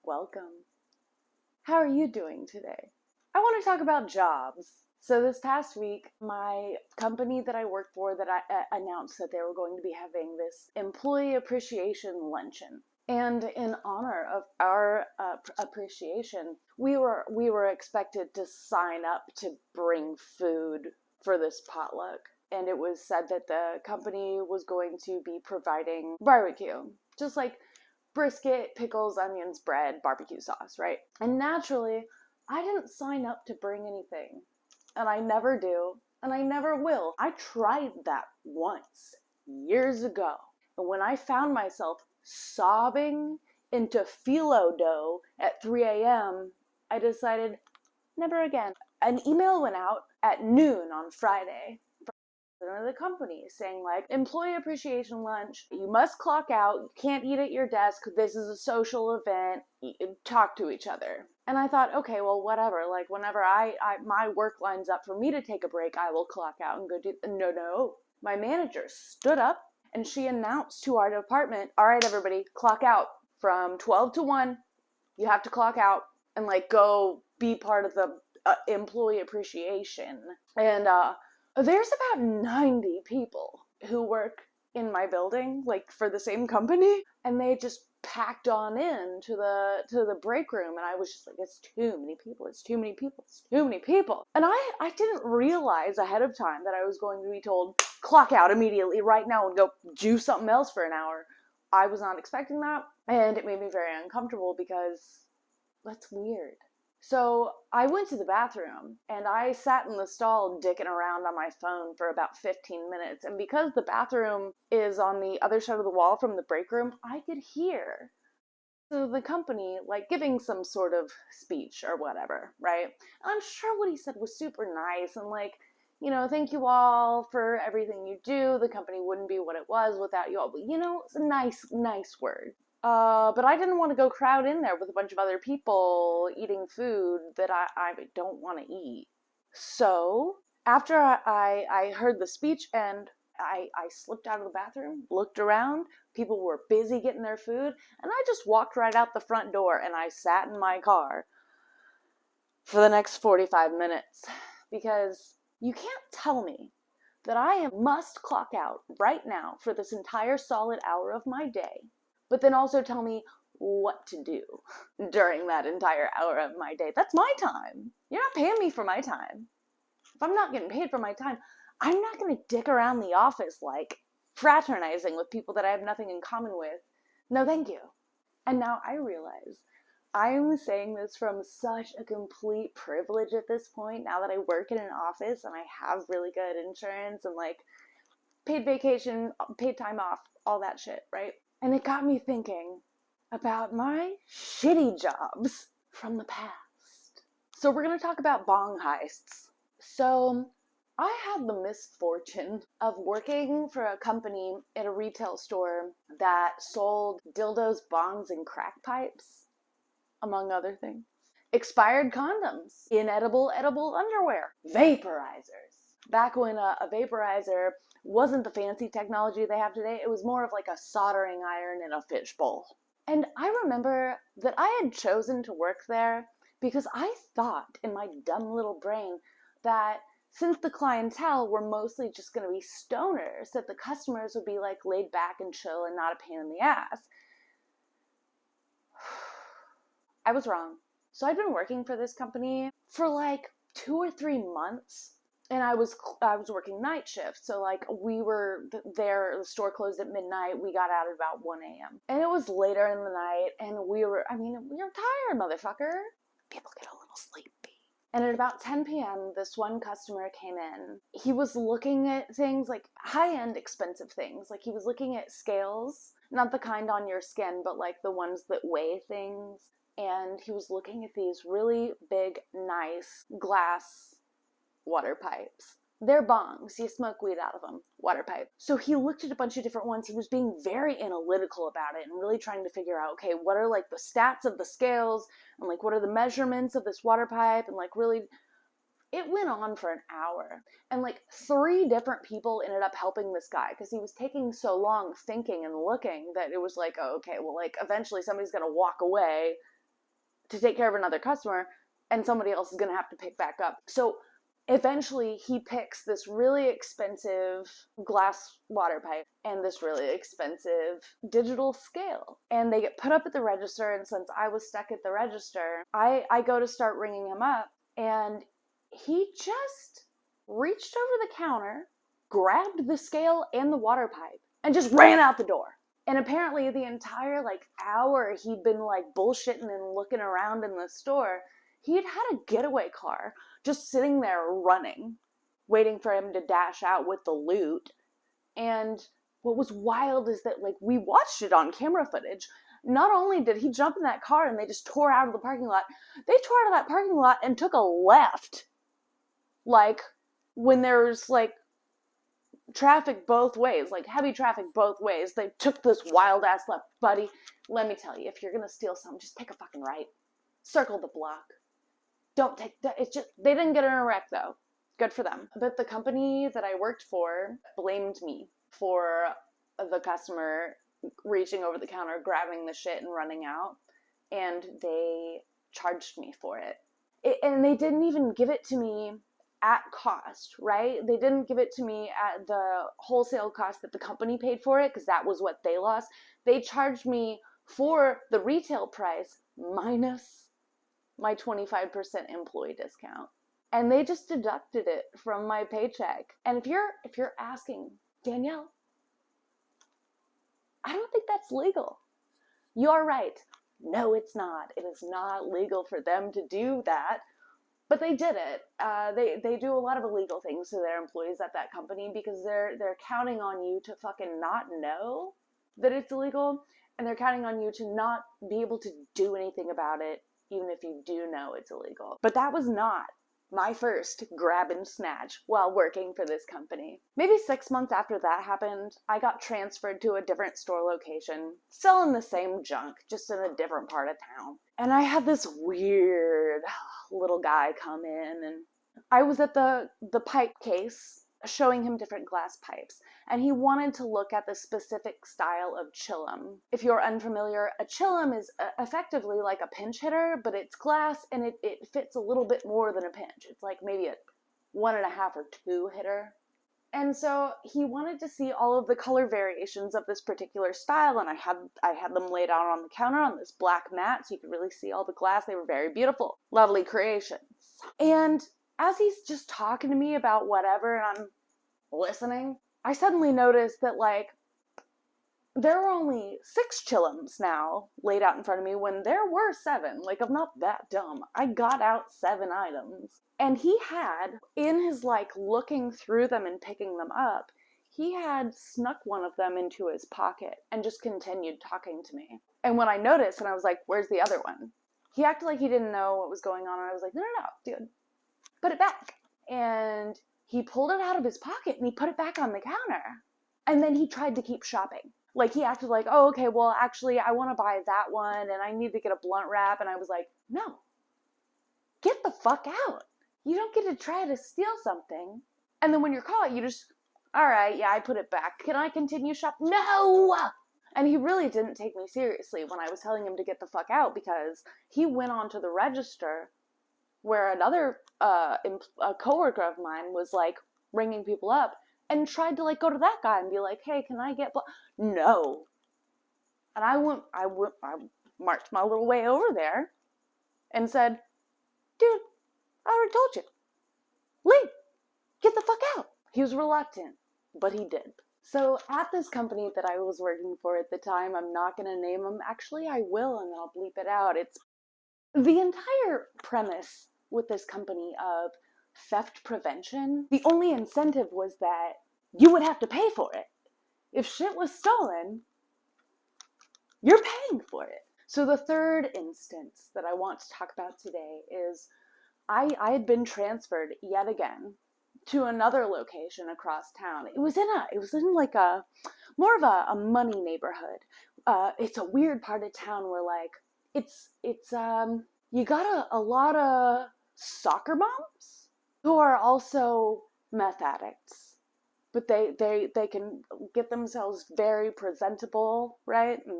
Welcome. How are you doing today? I want to talk about jobs. So this past week, my company that I work for that I announced that they were going to be having this employee appreciation luncheon. And in honor of our appreciation, we were expected to sign up to bring food for this potluck. And it was said that the company was going to be providing barbecue, just like brisket, pickles, onions, bread, barbecue sauce, right? And naturally, I didn't sign up to bring anything. And I never do, and I never will. I tried that once, years ago. And when I found myself sobbing into phyllo dough at 3 a.m., I decided, never again. An email went out at noon on Friday of the company saying, like, employee appreciation lunch, you must clock out, you can't eat at your desk, this is a social event, talk to each other. And I thought, okay, well, whatever, like, whenever my work lines up for me to take a break, I will clock out and go do. No, my manager stood up and she announced to our department, all right, everybody, clock out from 12 to 1, you have to clock out and, like, go be part of the employee appreciation. And there's about 90 people who work in my building, like, for the same company, and they just packed on in to the break room, and I was just like, it's too many people, it's too many people, it's too many people. And I didn't realize ahead of time that I was going to be told, clock out immediately right now and go do something else for an hour. I was not expecting that, and it made me very uncomfortable because that's weird. So I went to the bathroom and I sat in the stall dicking around on my phone for about 15 minutes. And because the bathroom is on the other side of the wall from the break room, I could hear the company, like, giving some sort of speech or whatever, right? And I'm sure what he said was super nice and, like, you know, thank you all for everything you do. The company wouldn't be what it was without you all. But, you know, it's a nice word. But I didn't want to go crowd in there with a bunch of other people eating food that I don't want to eat. So after I heard the speech and I slipped out of the bathroom, looked around, people were busy getting their food, and I just walked right out the front door and I sat in my car for the next 45 minutes because you can't tell me that I must clock out right now for this entire solid hour of my day, but then also tell me what to do during that entire hour of my day. That's my time. You're not paying me for my time. If I'm not getting paid for my time, I'm not going to dick around the office, like, fraternizing with people that I have nothing in common with. No, thank you. And now I realize I'm saying this from such a complete privilege at this point, now that I work in an office and I have really good insurance and, like, paid vacation, paid time off, all that shit, right? And it got me thinking about my shitty jobs from the past. So we're going to talk about bong heists. So I had the misfortune of working for a company at a retail store that sold dildos, bongs, and crack pipes, among other things. Expired condoms, inedible edible underwear, vaporizers. Back when a vaporizer wasn't the fancy technology they have today, it was more of like a soldering iron in a fishbowl. And I remember that I had chosen to work there because I thought in my dumb little brain that since the clientele were mostly just going to be stoners, that the customers would be, like, laid back and chill and not a pain in the ass. I was wrong. So I'd been working for this company for like 2 or 3 months, and I was working night shift. So, like, we were there, the store closed at midnight, we got out at about 1 a.m. And it was later in the night, and we were tired, motherfucker. People get a little sleepy. And at about 10 p.m., this one customer came in. He was looking at things, like, high-end expensive things. Like, he was looking at scales, not the kind on your skin, but, like, the ones that weigh things. And he was looking at these really big, nice glass water pipes. They're bongs. You smoke weed out of them. Water pipe. So he looked at a bunch of different ones. He was being very analytical about it and really trying to figure out, okay, what are, like, the stats of the scales and, like, what are the measurements of this water pipe, and, like, really It went on for an hour, and like 3 different people ended up helping this guy because he was taking so long thinking and looking that it was like, oh, okay, well, like eventually somebody's gonna walk away to take care of another customer and somebody else is gonna have to pick back up. So eventually he picks this really expensive glass water pipe and this really expensive digital scale, and they get put up at the register. And since I was stuck at the register, I go to start ringing him up, and he just reached over the counter, grabbed the scale and the water pipe, and just ran out the door. And apparently the entire like hour he'd been like bullshitting and looking around in the store, he had had a getaway car just sitting there running, waiting for him to dash out with the loot. And what was wild is that like we watched it on camera footage. Not only did he jump in that car and they just tore out of the parking lot, they tore out of that parking lot and took a left. Like, when there's, like, traffic both ways, like, heavy traffic both ways, they took this wild-ass left. Buddy, let me tell you, if you're gonna steal something, just take a fucking right. Circle the block. Don't take that. It's just, they didn't get in a wreck, though. Good for them. But the company that I worked for blamed me for the customer reaching over the counter, grabbing the shit, and running out. And they charged me for it. And they didn't even give it to me at cost, right? They didn't give it to me at the wholesale cost that the company paid for it, because that was what they lost. They charged me for the retail price minus my 25% employee discount. And they just deducted it from my paycheck. And if you're asking, Danielle, I don't think that's legal. You're right. No, it's not. It is not legal for them to do that. But they did it. They do a lot of illegal things to their employees at that company because they're counting on you to fucking not know that it's illegal, and they're counting on you to not be able to do anything about it, even if you do know it's illegal. But that was not my first grab and snatch while working for this company. Maybe 6 months after that happened, I got transferred to a different store location, selling the same junk, just in a different part of town. And I had this weird little guy come in, and I was at the pipe case showing him different glass pipes, and he wanted to look at the specific style of chillum. If you're unfamiliar, a chillum is effectively like a pinch hitter, but it's glass, and it fits a little bit more than a pinch. It's like maybe a 1.5 or 2 hitter. And so he wanted to see all of the color variations of this particular style, and I had them laid out on the counter on this black mat so you could really see all the glass. They were very beautiful, lovely creations. And as he's just talking to me about whatever, and I'm listening, I suddenly noticed that, like, there were only 6 chillums now laid out in front of me when there were 7. Like, I'm not that dumb. I got out 7 items. And he had, in his, like, looking through them and picking them up, he had snuck one of them into his pocket and just continued talking to me. And when I noticed, and I was like, where's the other one? He acted like he didn't know what was going on, and I was like, no, dude, put it back. And he pulled it out of his pocket, and he put it back on the counter. And then he tried to keep shopping. Like, he acted like, oh, okay, well, actually, I want to buy that one, and I need to get a blunt wrap. And I was like, no, get the fuck out. You don't get to try to steal something. And then when you're caught, you just, all right, yeah, I put it back. Can I continue shopping? No! And he really didn't take me seriously when I was telling him to get the fuck out, because he went on to the register where another a coworker of mine was, like, ringing people up and tried to, like, go to that guy and be like, hey, can I get no. And I marched my little way over there and said, dude, I already told you. Leave. Get the fuck out. He was reluctant, but he did. So at this company that I was working for at the time, I'm not going to name them. Actually, I will, and I'll bleep it out. It's the entire premise with this company of theft prevention. The only incentive was that you would have to pay for it. If shit was stolen, you're paying for it. So the third instance that I want to talk about today is I had been transferred yet again to another location across town. It was in like a more of a money neighborhood. It's a weird part of town where, like, it's you got a lot of soccer moms who are also meth addicts. But they can get themselves very presentable, right? And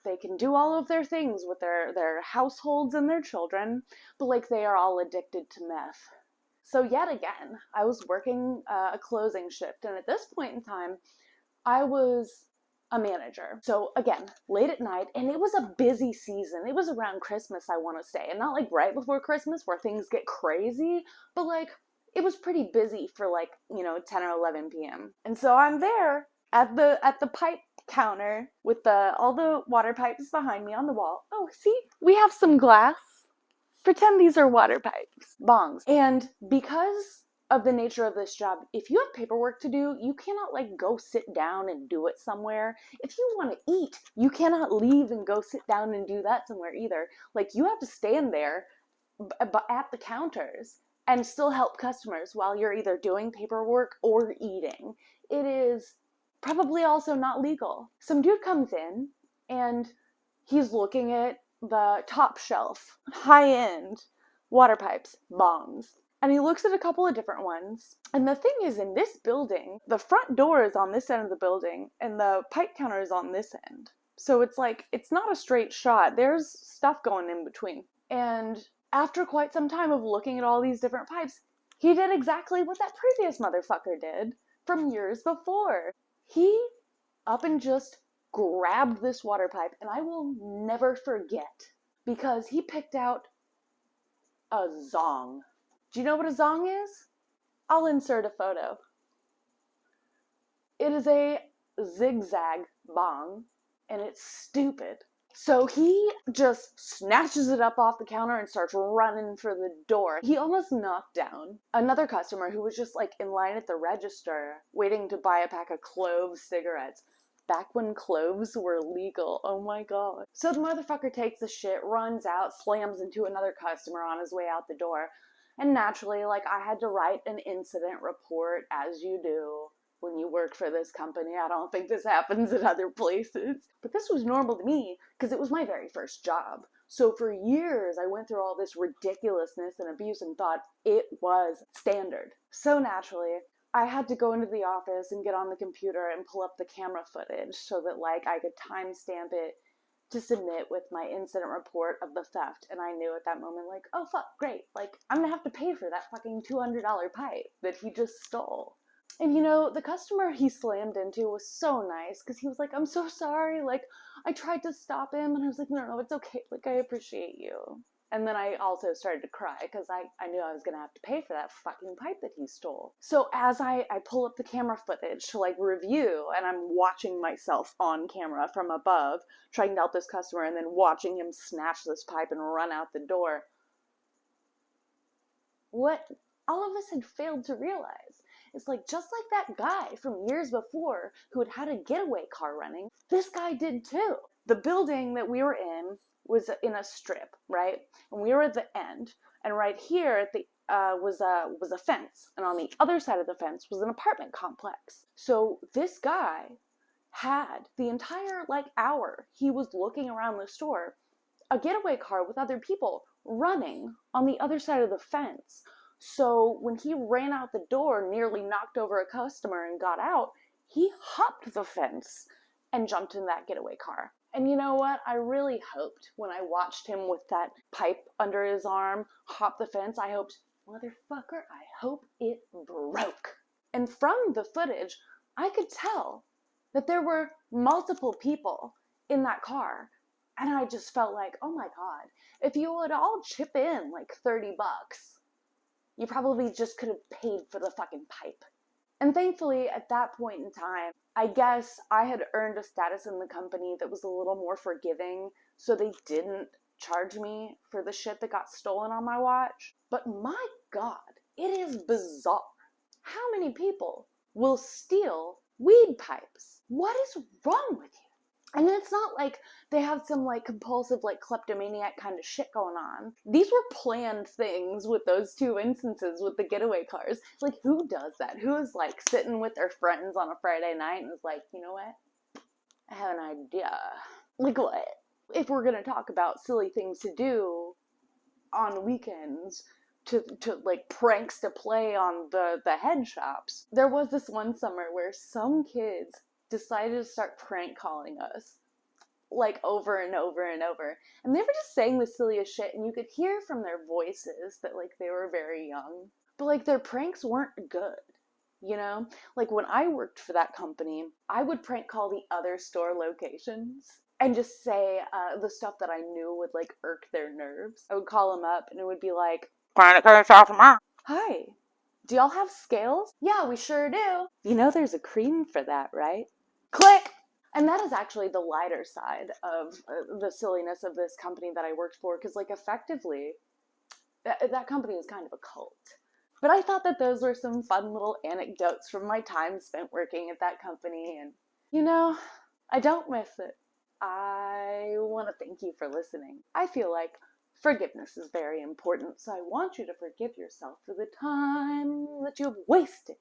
they can do all of their things with their households and their children, but like they are all addicted to meth. So yet again, I was working a closing shift, and at this point in time, I was a manager. So again, late at night, and it was a busy season. It was around Christmas, I want to say, and not like right before Christmas where things get crazy, but like it was pretty busy for like, 10 or 11 p.m. And so I'm there at the pipe counter with all the water pipes behind me on the wall. Oh, see? We have some glass. Pretend these are water pipes. Bongs. And because of the nature of this job, if you have paperwork to do, you cannot like go sit down and do it somewhere. If you want to eat, you cannot leave and go sit down and do that somewhere either. Like you have to stand there at the counters and still help customers while you're either doing paperwork or eating. It is probably also not legal. Some dude comes in and he's looking at the top shelf, high-end water pipes, bongs. And he looks at a couple of different ones. And the thing is, in this building, the front door is on this end of the building and the pipe counter is on this end. So it's like, it's not a straight shot. There's stuff going in between. And after quite some time of looking at all these different pipes, he did exactly what that previous motherfucker did from years before. He up and just grabbed this water pipe, and I will never forget, because he picked out a zong. Do you know what a zong is? I'll insert a photo. It is a zigzag bong, and it's stupid. So he just snatches it up off the counter and starts running for the door. He almost knocked down another customer who was just like in line at the register waiting to buy a pack of Cloves cigarettes. Back when cloves were legal. Oh my god. So the motherfucker takes the shit, runs out, slams into another customer on his way out the door. And naturally, like, I had to write an incident report, as you do when you work for this company. I don't think this happens at other places. But this was normal to me because it was my very first job. So for years, I went through all this ridiculousness and abuse and thought it was standard. So naturally, I had to go into the office and get on the computer and pull up the camera footage so that, like, I could timestamp it to submit with my incident report of the theft. And I knew at that moment, like, oh fuck, great. Like, I'm gonna have to pay for that fucking $200 pipe that he just stole. And the customer he slammed into was so nice because he was like, I'm so sorry. Like, I tried to stop him and I was like, no, it's okay. Like, I appreciate you. And then I also started to cry because I knew I was going to have to pay for that fucking pipe that he stole. So as I pull up the camera footage to like review, and I'm watching myself on camera from above, trying to help this customer and then watching him snatch this pipe and run out the door, what all of us had failed to realize is, like, just like that guy from years before who had a getaway car running, this guy did too. The building that we were in was in a strip, right? And we were at the end, and right here at the was a fence, and on the other side of the fence was an apartment complex. So this guy had the entire hour he was looking around the store, a getaway car with other people running on the other side of the fence. So when he ran out the door, nearly knocked over a customer and got out, he hopped the fence and jumped in that getaway car. And you know what? I really hoped when I watched him with that pipe under his arm hop the fence, I hoped, motherfucker, I hope it broke. And from the footage, I could tell that there were multiple people in that car. And I just felt like, oh my god, if you would all chip in like $30, you probably just could have paid for the fucking pipe. And thankfully, at that point in time, I guess I had earned a status in the company that was a little more forgiving, so they didn't charge me for the shit that got stolen on my watch. But my god, it is bizarre how many people will steal weed pipes. What is wrong with you? And it's not like they have some compulsive kleptomaniac kind of shit going on. These were planned things with those two instances with the getaway cars. Like, who does that? Who is sitting with their friends on a Friday night and is like, you know what? I have an idea. Like, what? If we're gonna talk about silly things to do on weekends, like pranks to play on the head shops. There was this one summer where some kids decided to start prank calling us, like over and over and over. And they were just saying the silliest shit, and you could hear from their voices that like they were very young. But like their pranks weren't good. You know, like when I worked for that company, I would prank call the other store locations and just say the stuff that I knew would like irk their nerves. I would call them up and it would be like, hi, do y'all have scales? Yeah, we sure do. You know there's a cream for that, right? Click! And that is actually the lighter side of the silliness of this company that I worked for, because like effectively, that company was kind of a cult. But I thought that those were some fun little anecdotes from my time spent working at that company, and, you know, I don't miss it. I want to thank you for listening. I feel like forgiveness is very important, so I want you to forgive yourself for the time that you've wasted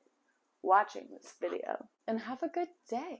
watching this video. And have a good day.